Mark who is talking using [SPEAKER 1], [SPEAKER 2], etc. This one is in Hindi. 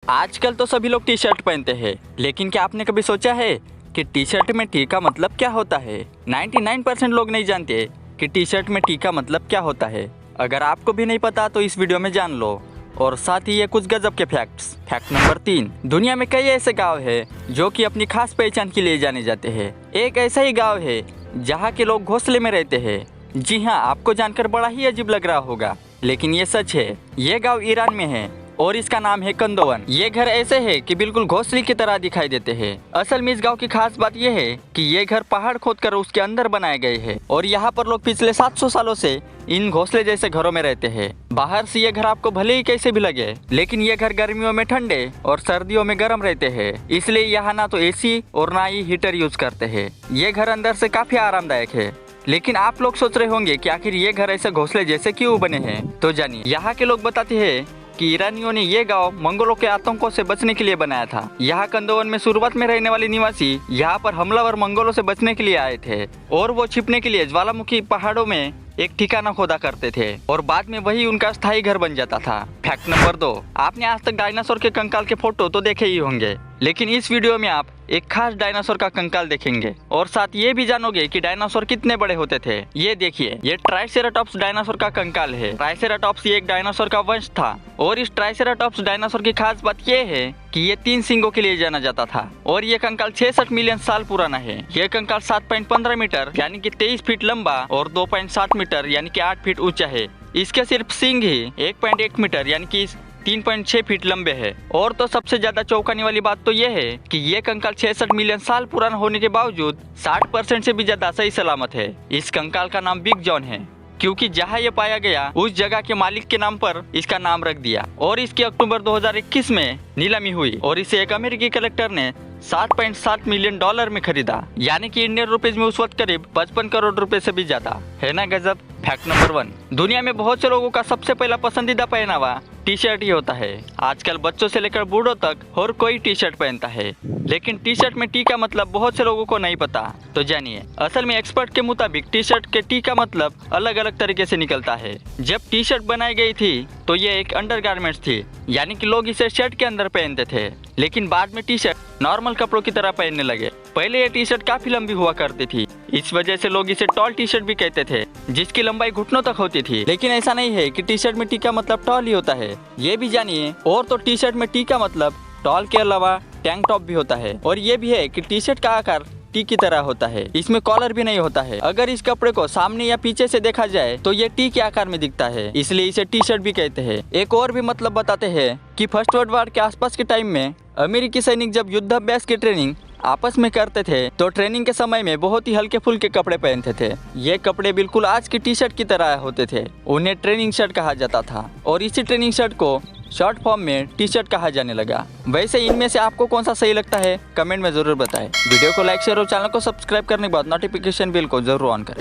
[SPEAKER 1] आजकल तो सभी लोग टी शर्ट पहनते हैं, लेकिन क्या आपने कभी सोचा है कि टी शर्ट में टी का मतलब क्या होता है? 99% लोग नहीं जानते कि टी शर्ट में टी का मतलब क्या होता है। अगर आपको भी नहीं पता तो इस वीडियो में जान लो, और साथ ही ये कुछ गजब के फैक्ट्स। फैक्ट नंबर 3, दुनिया में कई ऐसे गांव हैं जो कि अपनी खास पहचान के लिए जाने जाते हैं। एक ऐसा ही गांव है जहां के लोग घोंसले में रहते हैं। जी हाँ, आपको जानकर बड़ा ही अजीब लग रहा होगा, लेकिन ये सच है। ये गांव ईरान में है और इसका नाम है कंदोवन। ये घर ऐसे है कि बिल्कुल घोंसले की तरह दिखाई देते हैं। असल में इस गांव की खास बात यह है कि ये घर पहाड़ खोदकर उसके अंदर बनाए गए हैं और यहाँ पर लोग पिछले 700 सालों से इन घोंसले जैसे घरों में रहते हैं। बाहर से ये घर आपको भले ही कैसे भी लगे, लेकिन ये घर गर्मियों में ठंडे और सर्दियों में गर्म रहते हैं। इसलिए यहाँ ना तो एसी और ना ही हीटर यूज करते हैं। ये घर अंदर से काफी आरामदायक है। लेकिन आप लोग सोच रहे होंगे कि आखिर ये घर ऐसे घोंसले जैसे क्यों बने हैं? तो जानिए, यहाँ के लोग बताते हैं कि ईरानियों ने ये गांव मंगोलों के आतंकों से बचने के लिए बनाया था। यहाँ कंदोवन में शुरुआत में रहने वाले निवासी यहाँ पर हमलावर मंगोलों से बचने के लिए आए थे और वो छिपने के लिए ज्वालामुखी पहाड़ों में एक ठिकाना खोदा करते थे और बाद में वही उनका स्थायी घर बन जाता था। फैक्ट नंबर 2, आपने आज तक डायनासोर के कंकाल के फोटो तो देखे ही होंगे, लेकिन इस वीडियो में आप एक खास डायनासोर का कंकाल देखेंगे और साथ ये भी जानोगे कि डायनासोर कितने बड़े होते थे। ये देखिए, ये ट्राइसेराटॉप्स डायनासोर का कंकाल है। ट्राइसेराटॉप्स ये एक डायनासोर का वंश था और इस ट्राइसेराटॉप्स डायनासोर की खास बात ये है कि ये 3 सींगों के लिए जाना जाता था और ये कंकाल 66 मिलियन साल पुराना है। ये कंकाल 7.15 मीटर यानी कि 23 फीट लंबा और 2.7 मीटर यानी कि 8 फीट ऊंचा है। इसके सिर्फ सींग ही 1.1 मीटर यानी कि 3.6 फीट लंबे है। और तो सबसे ज्यादा चौंकाने वाली बात तो यह है कि ये कंकाल 66 मिलियन साल पुराना होने के बावजूद 60% से भी ज्यादा सही सलामत है। इस कंकाल का नाम बिग जॉन है, क्योंकि जहां ये पाया गया उस जगह के मालिक के नाम पर इसका नाम रख दिया और इसकी अक्टूबर 2021 में नीलामी हुई और इसे एक अमेरिकी कलेक्टर ने 7.7 मिलियन डॉलर में खरीदा, यानी कि इंडियन रुपीज में उस वक्त करीब 55 करोड़ रुपए से भी ज्यादा है ना गजब। फैक्ट नंबर 1, दुनिया में बहुत से लोगों का सबसे पहला पसंदीदा पहनावा टी शर्ट ही होता है। आजकल बच्चों से लेकर बूढ़ों तक हर कोई टी शर्ट पहनता है, लेकिन टी शर्ट में टी का मतलब बहुत से लोगों को नहीं पता। तो जानिए, असल में एक्सपर्ट के मुताबिक टी शर्ट के टी का मतलब अलग अलग तरीके से निकलता है। जब टी शर्ट बनाई गई थी तो ये एक अंडरगारमेंट्स थी, यानी कि लोग इसे शर्ट के अंदर पहनते थे, लेकिन बाद में टी शर्ट नॉर्मल कपड़ों की तरह पहनने लगे। पहले ये टी शर्ट काफी लंबी हुआ करती थी, इस वजह से लोग इसे टॉल टी शर्ट भी कहते थे, जिसकी लंबाई घुटनों तक होती थी। लेकिन ऐसा नहीं है कि टी शर्ट में टी का मतलब टॉल ही होता है, ये भी जानिए। और तो टी शर्ट में टी का मतलब टॉल के अलावा टैंक टॉप भी होता है, और ये भी है कि टी शर्ट का आकार टी की तरह होता है। इसमें कॉलर भी नहीं होता है। अगर इस कपड़े को सामने या पीछे से देखा जाए तो ये टी के आकार में दिखता है, इसलिए इसे टी शर्ट भी कहते हैं। एक और भी मतलब बताते हैं कि फर्स्ट वर्ल्ड वॉर के आसपास के टाइम में अमेरिकी सैनिक जब युद्ध अभ्यास की ट्रेनिंग आपस में करते थे तो ट्रेनिंग के समय में बहुत ही हल्के फुल्के कपड़े पहनते थे। ये कपड़े बिल्कुल आज की टी शर्ट की तरह होते थे। उन्हें ट्रेनिंग शर्ट कहा जाता था और इसी ट्रेनिंग शर्ट को शॉर्ट फॉर्म में टी शर्ट कहा जाने लगा। वैसे इनमें से आपको कौन सा सही लगता है कमेंट में जरूर बताएं। वीडियो को लाइक शेयर और चैनल को सब्सक्राइब करने के बाद नोटिफिकेशन बिल को जरूर ऑन करें।